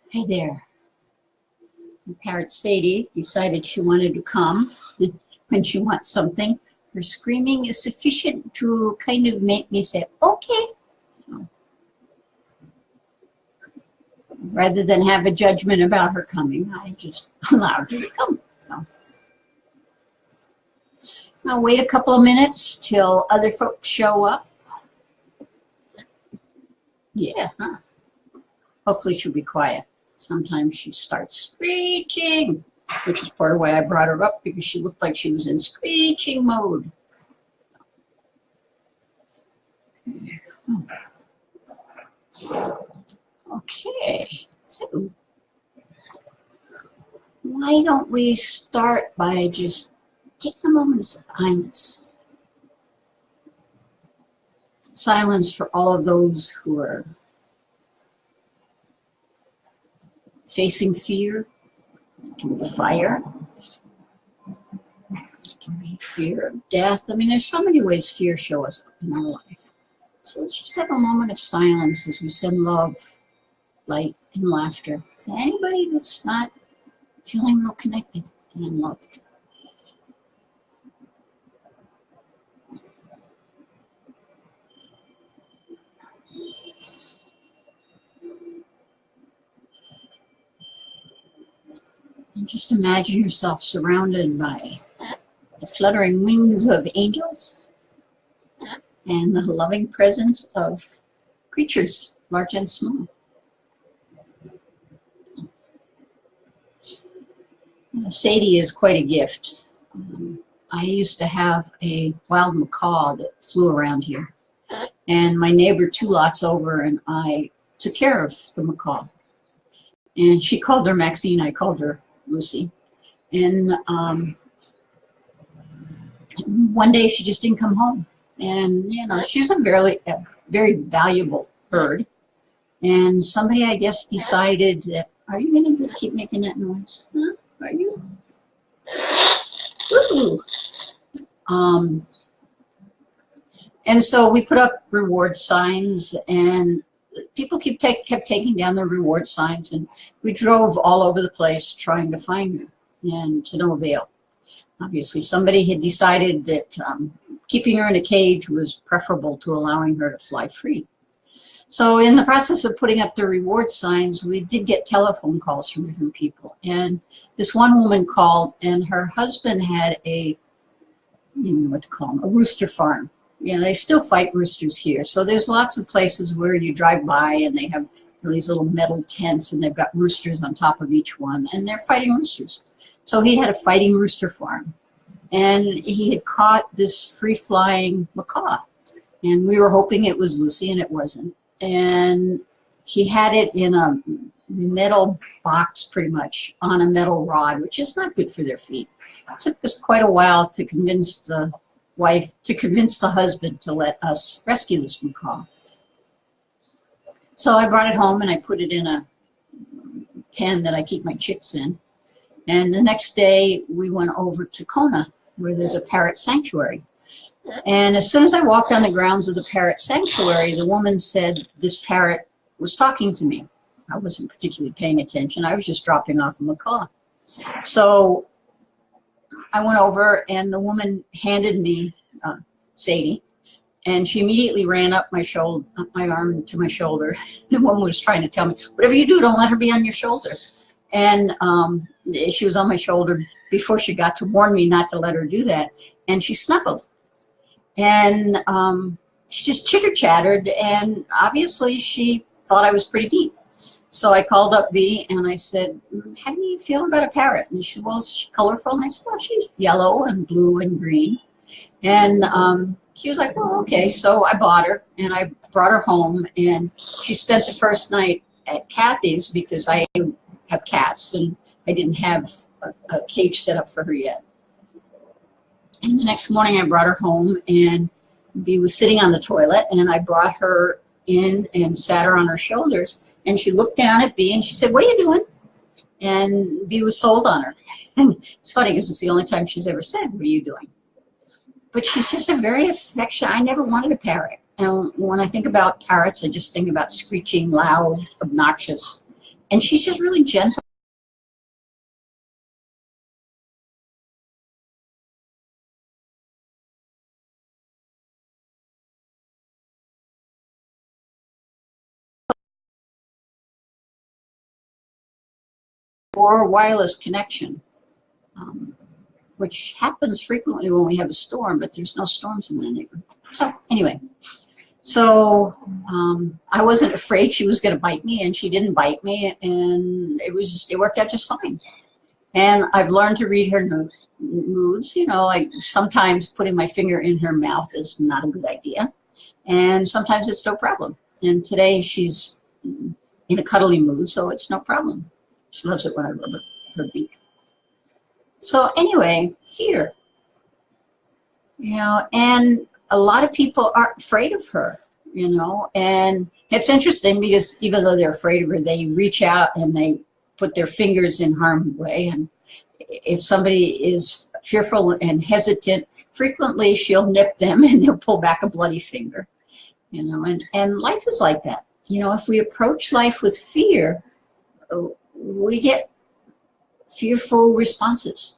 Hey there. The parrot Sadie decided she wanted to come when she wants something. Her screaming is sufficient to kind of make me say, okay. So, rather than have a judgment about her coming, I just allowed her to come. So I'll wait a couple of minutes till other folks show up. Yeah, huh? Hopefully she'll be quiet. Sometimes she starts screeching, which is part of why I brought her up, because she looked like she was in screeching mode. Okay, so why don't we start by just taking a moment of silence. Silence for all of those who are facing fear. It can be fire. It can be fear of death. I mean, there's so many ways fear shows up in our life. So let's just have a moment of silence as we send love, light, and laughter to anybody that's not feeling real connected and loved. And just imagine yourself surrounded by the fluttering wings of angels and the loving presence of creatures, large and small. Sadie is quite a gift. I used to have a wild macaw that flew around here. And my neighbor 2 lots over and I took care of the macaw. And she called her Maxine, I called her Lucy. And one day she just didn't come home. And, you know, she was a very valuable bird. And somebody, I guess, decided that, are you going to keep making that noise? Huh? Are you? Ooh. And so we put up reward signs, and people kept taking down the reward signs, and we drove all over the place trying to find her, and to no avail. Obviously, somebody had decided that keeping her in a cage was preferable to allowing her to fly free. So in the process of putting up the reward signs, we did get telephone calls from different people. And this one woman called, and her husband had I don't know what to call them, a rooster farm. You know, they still fight roosters here. So there's lots of places where you drive by and they have these little metal tents and they've got roosters on top of each one, and they're fighting roosters. So he had a fighting rooster farm, and he had caught this free-flying macaw. And we were hoping it was Lucy, and it wasn't. And he had it in a metal box, pretty much, on a metal rod, which is not good for their feet. It took us quite a while to convince the husband to let us rescue this macaw. So I brought it home and I put it in a pen that I keep my chicks in. And the next day we went over to Kona, where there's a parrot sanctuary. And as soon as I walked on the grounds of the parrot sanctuary, the woman said this parrot was talking to me. I wasn't particularly paying attention. I was just dropping off a macaw. So I went over, and the woman handed me Sadie, and she immediately ran up my arm to my shoulder. The woman was trying to tell me, whatever you do, don't let her be on your shoulder. And she was on my shoulder before she got to warn me not to let her do that. And she snuggled. And she just chitter-chattered, and obviously she thought I was pretty neat. So I called up B and I said, how do you feel about a parrot? And she said, well, is she colorful? And I said, well, she's yellow and blue and green. And she was like, well, okay. So I bought her and I brought her home, and she spent the first night at Kathy's because I have cats and I didn't have a cage set up for her yet. And the next morning I brought her home, and B was sitting on the toilet, and I brought her in and sat her on her shoulders, and she looked down at B and she said, what are you doing? And B was sold on her. And it's funny because it's the only time she's ever said, what are you doing? But she's just a very affectionate. I never wanted a parrot. And when I think about parrots, I just think about screeching, loud, obnoxious. And she's just really gentle. Or wireless connection, which happens frequently when we have a storm, but there's no storms in the neighborhood. So anyway, so I wasn't afraid she was going to bite me, and she didn't bite me, and it worked out just fine. And I've learned to read her moods. You know, like sometimes putting my finger in her mouth is not a good idea, and sometimes it's no problem. And today she's in a cuddly mood, so it's no problem. She loves it when I rub her beak. So anyway, fear. You know, and a lot of people aren't afraid of her, you know, and it's interesting because even though they're afraid of her, they reach out and they put their fingers in harm's way. And if somebody is fearful and hesitant, frequently she'll nip them and they'll pull back a bloody finger, you know, and life is like that. You know, if we approach life with fear, we get fearful responses.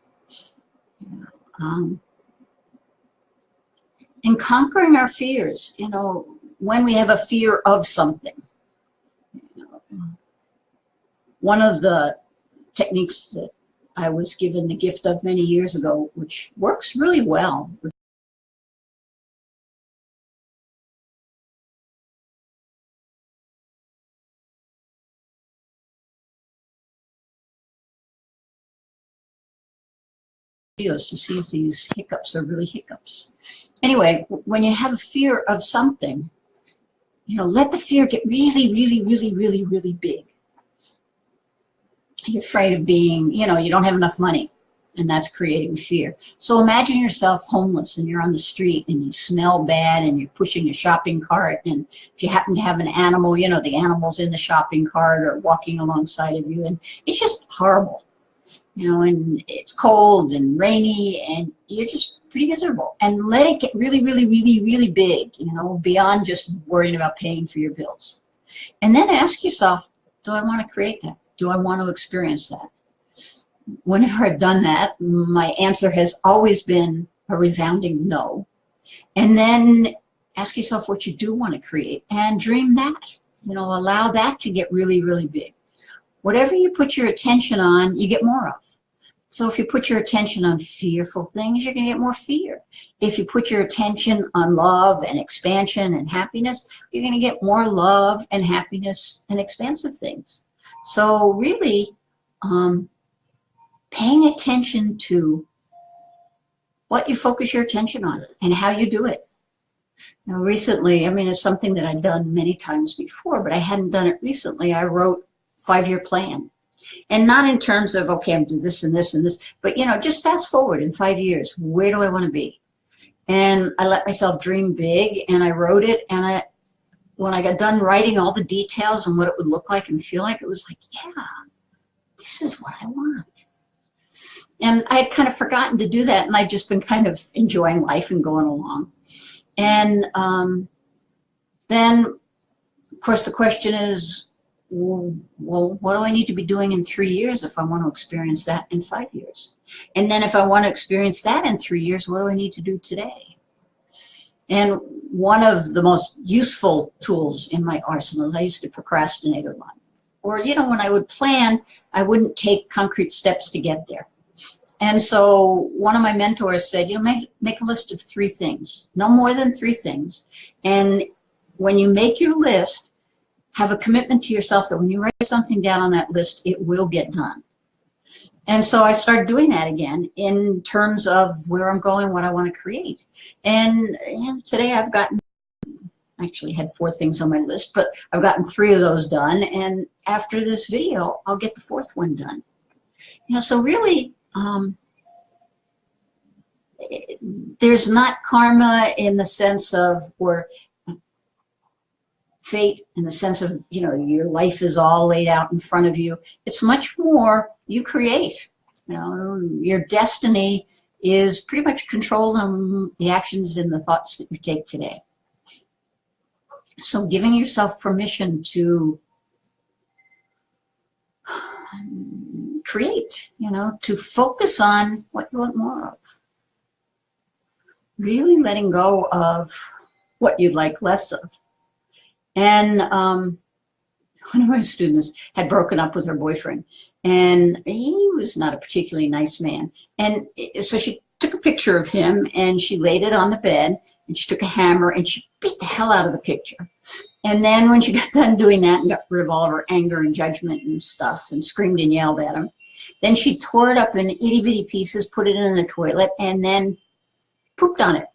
In conquering our fears, you know, when we have a fear of something, you know, one of the techniques that I was given the gift of many years ago, which works really well with videos to see if these hiccups are really hiccups. Anyway, when you have a fear of something, you know, let the fear get really, really, really, really, really big. You're afraid of being, you know, you don't have enough money, and that's creating fear. So imagine yourself homeless and you're on the street and you smell bad and you're pushing a shopping cart, and if you happen to have an animal, you know, the animal's in the shopping cart or walking alongside of you, and it's just horrible. You know, and it's cold and rainy and you're just pretty miserable. And let it get really, really, really, really big, you know, beyond just worrying about paying for your bills. And then ask yourself, do I want to create that? Do I want to experience that? Whenever I've done that, my answer has always been a resounding no. And then ask yourself what you do want to create and dream that. You know, allow that to get really, really big. Whatever you put your attention on, you get more of. So if you put your attention on fearful things, you're going to get more fear. If you put your attention on love and expansion and happiness, you're going to get more love and happiness and expansive things. So really, paying attention to what you focus your attention on and how you do it. Now recently, I mean, it's something that I've done many times before, but I hadn't done it recently. I wrote 5-year plan, and not in terms of, okay, I'm doing this and this and this, but you know, just fast forward in 5 years, where do I want to be? And I let myself dream big, and I wrote it, and when I got done writing all the details and what it would look like and feel like, it was like, yeah, this is what I want. And I had kind of forgotten to do that, and I've just been kind of enjoying life and going along. And then, of course, the question is, well, what do I need to be doing in 3 years if I want to experience that in 5 years? And then if I want to experience that in 3 years, what do I need to do today? And one of the most useful tools in my arsenal is I used to procrastinate a lot. Or, you know, when I would plan, I wouldn't take concrete steps to get there. And so one of my mentors said, you know, make a list of 3 things, no more than 3 things. And when you make your list, have a commitment to yourself that when you write something down on that list, it will get done. And so I started doing that again in terms of where I'm going, what I want to create. And today I've gotten, actually had 4 things on my list, but I've gotten 3 of those done. And after this video, I'll get the 4th one done. You know, so really, there's not karma in the sense of, or fate in the sense of, you know, your life is all laid out in front of you. It's much more you create. You know, your destiny is pretty much controlled on the actions and the thoughts that you take today. So giving yourself permission to create, to focus on what you want more of. Really letting go of what you'd like less of. And one of my students had broken up with her boyfriend, and he was not a particularly nice man. And so she took a picture of him and she laid it on the bed, and she took a hammer and she beat the hell out of the picture. And then when she got done doing that and got rid of all of her anger and judgment and stuff and screamed and yelled at him, then she tore it up in itty bitty pieces, put it in the toilet, and then pooped on it.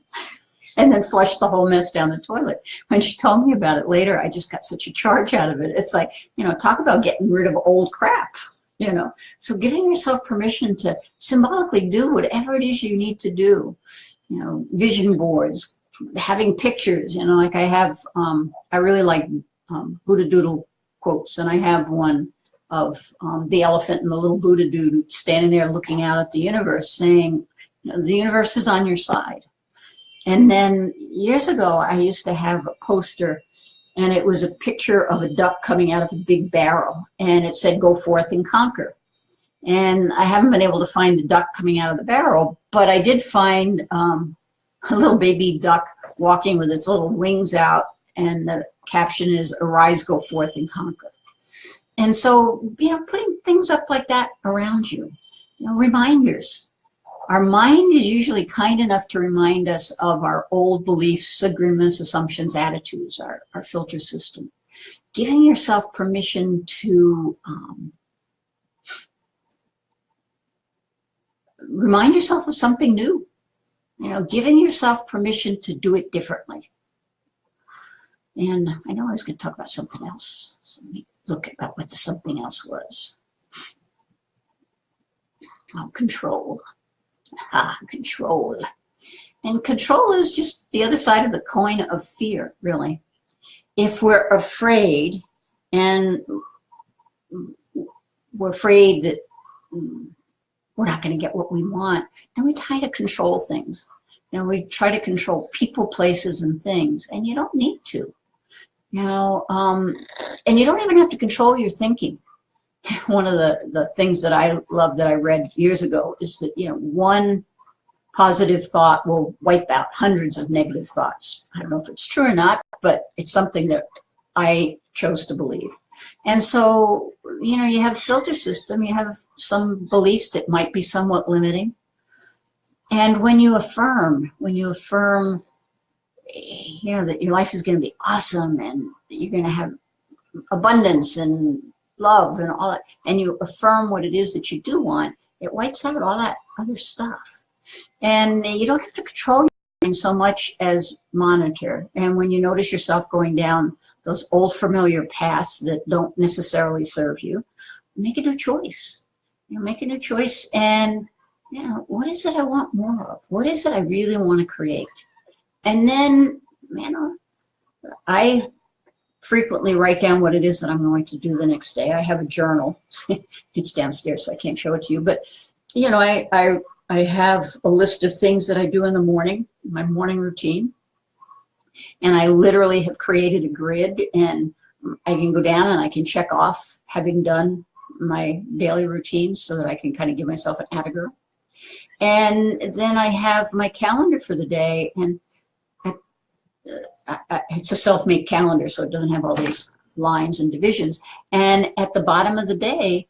And then flushed the whole mess down the toilet. When she told me about it later, I just got such a charge out of it. It's like, talk about getting rid of old crap, So giving yourself permission to symbolically do whatever it is you need to do, vision boards, having pictures, like I have, I really like Buddha Doodle quotes, and I have one of the elephant and the little Buddha dude standing there looking out at the universe saying, the universe is on your side. And then years ago, I used to have a poster, and it was a picture of a duck coming out of a big barrel, and it said, "Go forth and conquer." And I haven't been able to find the duck coming out of the barrel, but I did find a little baby duck walking with its little wings out, and the caption is, "Arise, go forth and conquer." And so, putting things up like that around you, reminders. Our mind is usually kind enough to remind us of our old beliefs, agreements, assumptions, attitudes, our filter system. Giving yourself permission to remind yourself of something new. Giving yourself permission to do it differently. And I know I was going to talk about something else. So let me look at what the something else was. Oh, control. Control. And control is just the other side of the coin of fear, really. If we're afraid, and we're afraid that we're not going to get what we want, then we try to control things. We try to control people, places, and things, and you don't need to. And you don't even have to control your thinking. One of the things that I love that I read years ago is that, one positive thought will wipe out hundreds of negative thoughts. I don't know if it's true or not, but it's something that I chose to believe. And so, you have a filter system, you have some beliefs that might be somewhat limiting. And when you affirm, that your life is going to be awesome and you're going to have abundance and love and all that, and you affirm what it is that you do want, it wipes out all that other stuff. And you don't have to control your mind so much as monitor. And when you notice yourself going down those old familiar paths that don't necessarily serve you, make a new choice. Make a new choice, and what is it I want more of? What is it I really want to create? And then, I frequently write down what it is that I'm going to do the next day. I have a journal. It's downstairs, so I can't show it to you. But, I have a list of things that I do in the morning, my morning routine. And I literally have created a grid, and I can go down and I can check off having done my daily routine so that I can kind of give myself an attaboy. And then I have my calendar for the day, and it's a self-made calendar, so it doesn't have all these lines and divisions. And at the bottom of the day,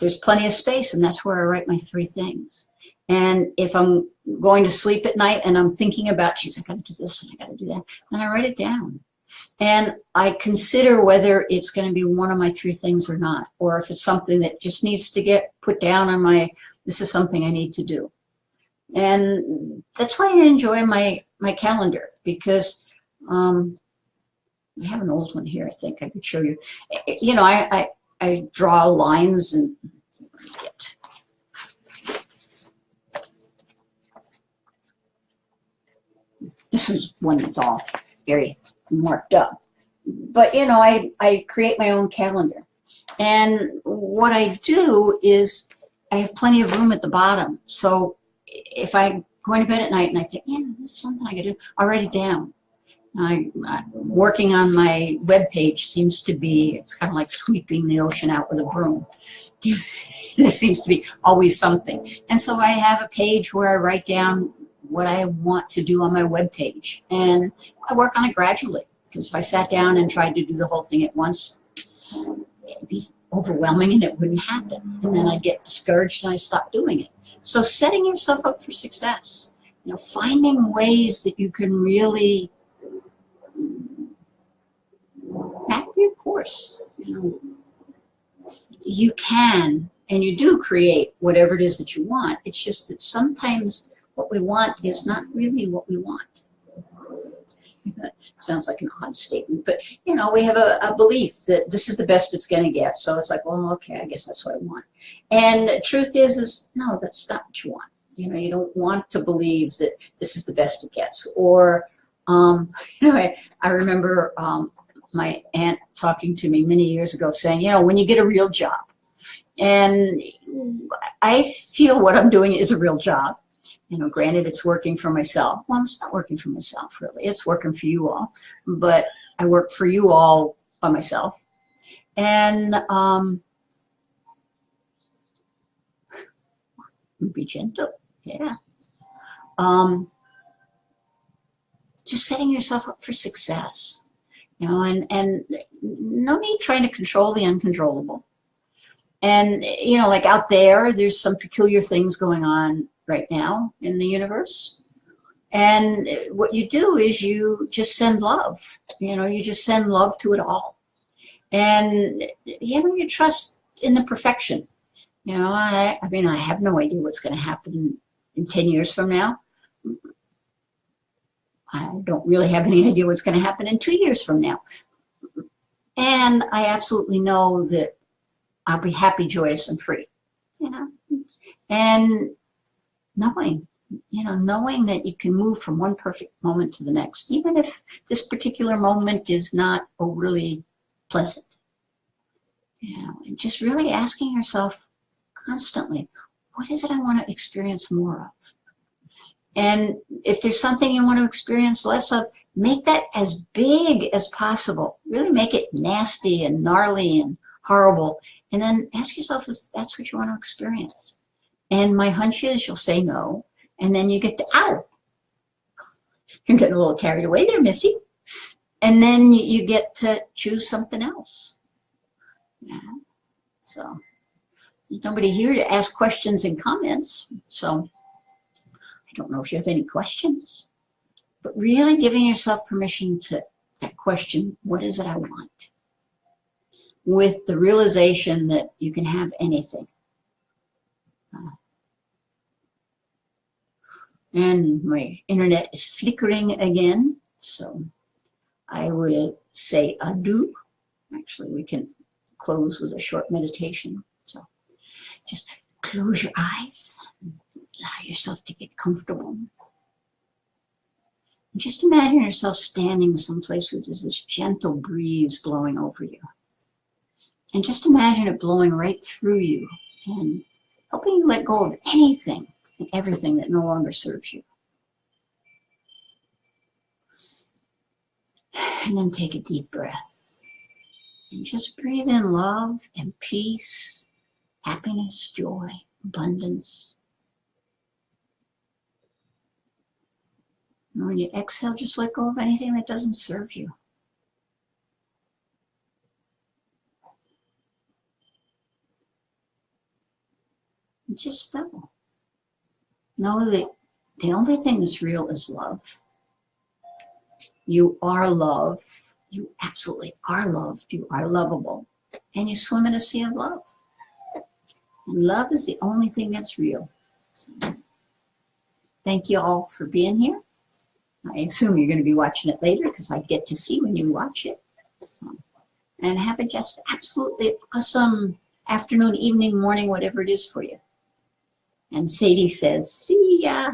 there's plenty of space, and that's where I write my 3 things. And if I'm going to sleep at night and I'm thinking about, geez, I got to do this and I got to do that, then I write it down. And I consider whether it's going to be one of my 3 things or not, or if it's something that just needs to get put down on this is something I need to do. And that's why I enjoy my calendar, because I have an old one here, I think I could show you. I draw lines and this is one that's all very marked up. But, I create my own calendar. And what I do is I have plenty of room at the bottom. So if I'm going to bed at night and I think, this is something I could do, I'll write it down. Working on my web page seems to be, it's kind of like sweeping the ocean out with a broom. there seems to be always something. And so I have a page where I write down what I want to do on my web page. And I work on it gradually, because if I sat down and tried to do the whole thing at once, it'd be overwhelming and it wouldn't happen. And then I'd get discouraged and I stopped doing it. So setting yourself up for success, you know, finding ways that you can really map your course. You know, you can and you do create whatever it is that you want. It's just that sometimes what we want is not really what we want. That sounds like an odd statement, but you know, we have a belief that this is the best it's going to get. So it's like, well, okay, I guess that's what I want. And the truth is no, that's not what you want. You know, you don't want to believe that this is the best it gets. Or, you know, I remember my aunt talking to me many years ago saying, you know, when you get a real job, and I feel what I'm doing is a real job. You know, granted, it's working for myself. Well, it's not working for myself, really. It's working for you all. But I work for you all by myself. And be gentle, yeah. Just setting yourself up for success. You know, and no need trying to control the uncontrollable. And, you know, like out there, there's some peculiar things going on right now in the universe. And what you do is you just send love. You know, you just send love to it all. And, you know, you trust in the perfection. You know, I mean, I have no idea what's going to happen in 10 years from now. I don't really have any idea what's going to happen in 2 years from now. And I absolutely know that I'll be happy, joyous, and free, you know. And knowing, you know, knowing that you can move from one perfect moment to the next, even if this particular moment is not overly pleasant. You know, and just really asking yourself constantly, what is it I want to experience more of? And if there's something you want to experience less of, make that as big as possible. Really make it nasty and gnarly and horrible. And then ask yourself if that's what you want to experience. And my hunch is you'll say no. And then you get to, ow! You're getting a little carried away there, Missy. And then you get to choose something else. Yeah. So, there's nobody here to ask questions and comments. So, I don't know if you have any questions. But really giving yourself permission to that question, what is it I want? With the realization that you can have anything. And my internet is flickering again, so I would say adieu. Actually, we can close with a short meditation. So just close your eyes, allow yourself to get comfortable. And just imagine yourself standing someplace where there's this gentle breeze blowing over you. And just imagine it blowing right through you and helping you let go of anything and everything that no longer serves you. And then take a deep breath. And just breathe in love and peace, happiness, joy, abundance. And when you exhale, just let go of anything that doesn't serve you. Just know. Know that the only thing that's real is love. You are love. You absolutely are loved. You are lovable. And you swim in a sea of love. And love is the only thing that's real. So, thank you all for being here. I assume you're going to be watching it later because I get to see when you watch it. So, and have a just absolutely awesome afternoon, evening, morning, whatever it is for you. And Sadie says, see ya.